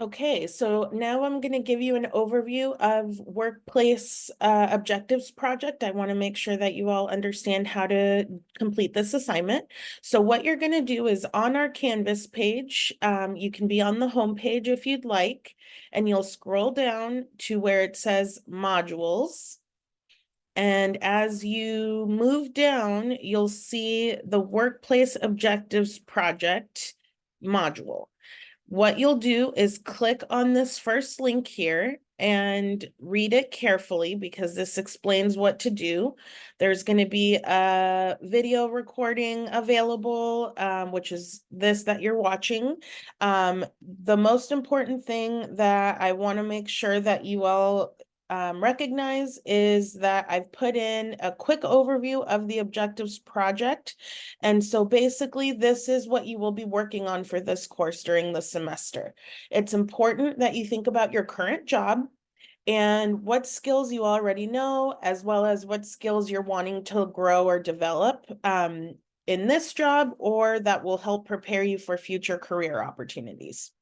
Okay, so now I'm going to give you an overview of Workplace Objectives Project. I want to make sure that you all understand how to complete this assignment. So what you're going to do is on our Canvas page, you can be on the home page if you'd like, and you'll scroll down to where it says Modules. And as you move down, you'll see the Workplace Objectives Project module. What you'll do is click on this first link here and read it carefully because this explains what to do. There's going to be a video recording available, which is this that you're watching. The most important thing that I want to make sure that you all recognize is that I've put in a quick overview of the objectives project. And so basically this is what you will be working on for this course during the semester. It's important that you think about your current job and what skills you already know, as well as what skills you're wanting to grow or develop in this job, or that will help prepare you for future career opportunities.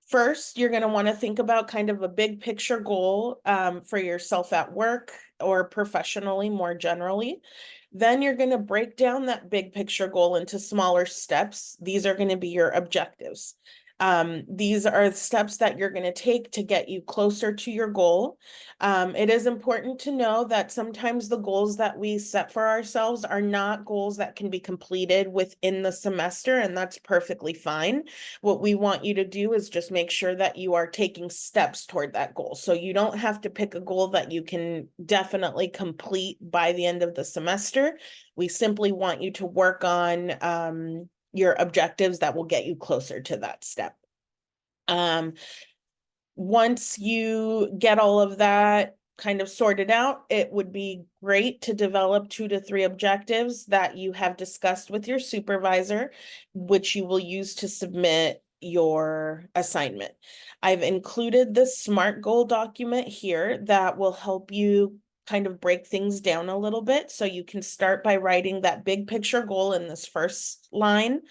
First, you're going to want to think about kind of a big picture goal for yourself at work or professionally more generally. Then you're going to break down that big picture goal into smaller steps. These are going to be your objectives. These are the steps that you're going to take to get you closer to your goal. It is important to know that sometimes the goals that we set for ourselves are not goals that can be completed within the semester, and that's perfectly fine. What we want you to do is just make sure that you are taking steps toward that goal. So you don't have to pick a goal that you can definitely complete by the end of the semester. We simply want you to work on your objectives that will get you closer to that step. Once you get all of that kind of sorted out, it would be great to develop 2 to 3 objectives that you have discussed with your supervisor, which you will use to submit your assignment. I've included the SMART goal document here that will help you kind of break things down a little bit. So you can start by writing that big picture goal in this first line.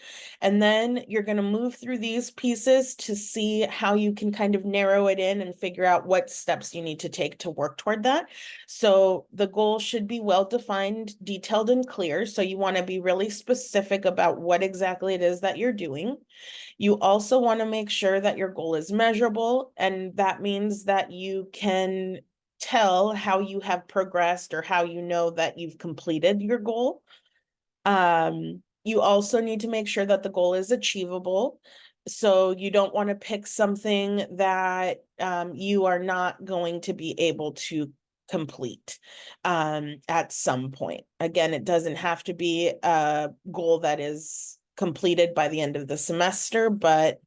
And then you're going to move through these pieces to see how you can kind of narrow it in and figure out what steps you need to take to work toward that. So the goal should be well-defined, detailed, and clear. So you want to be really specific about what exactly it is that you're doing. You also want to make sure that your goal is measurable, and that means that you can tell how you have progressed or how you know that you've completed your goal. You also need to make sure that the goal is achievable. So you don't want to pick something that you are not going to be able to complete at some point. Again, it doesn't have to be a goal that is completed by the end of the semester, but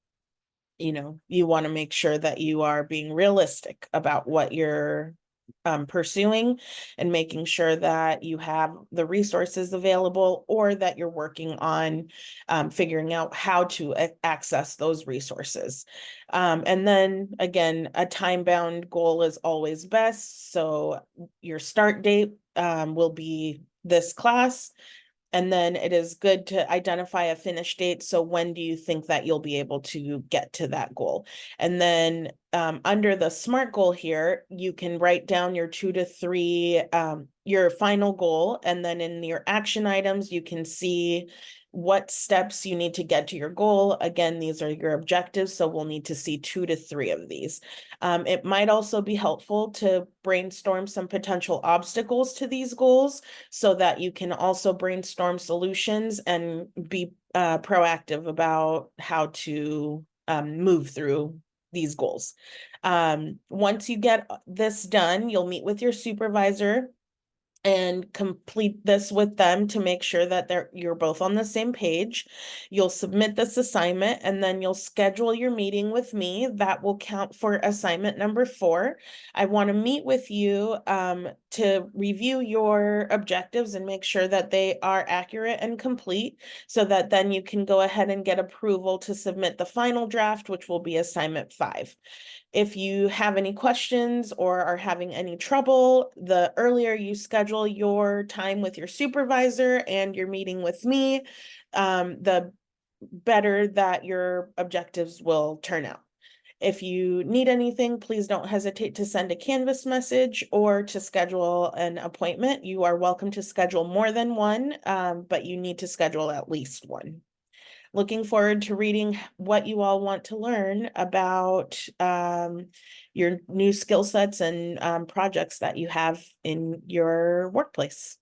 you want to make sure that you are being realistic about what you're pursuing and making sure that you have the resources available or that you're working on figuring out how to access those resources. And then again, a time-bound goal is always best. So your start date will be this class. And then it is good to identify a finish date. So when do you think that you'll be able to get to that goal? And then under the SMART goal here, you can write down your 2 to 3, your final goal. And then in your action items, you can see what steps you need to get to your goal. Again, these are your objectives, so we'll need to see 2 to 3 of these. It might also be helpful to brainstorm some potential obstacles to these goals so that you can also brainstorm solutions and be proactive about how to move through these goals. Once you get this done, you'll meet with your supervisor and complete this with them to make sure that you're both on the same page. You'll submit this assignment and then you'll schedule your meeting with me. That will count for assignment number 4. I want to meet with you to review your objectives and make sure that they are accurate and complete so that then you can go ahead and get approval to submit the final draft, which will be assignment 5. If you have any questions or are having any trouble, the earlier you schedule your time with your supervisor and your meeting with me, the better that your objectives will turn out. If you need anything, please don't hesitate to send a Canvas message or to schedule an appointment. You are welcome to schedule more than one, but you need to schedule at least one. Looking forward to reading what you all want to learn about your new skill sets and projects that you have in your workplace.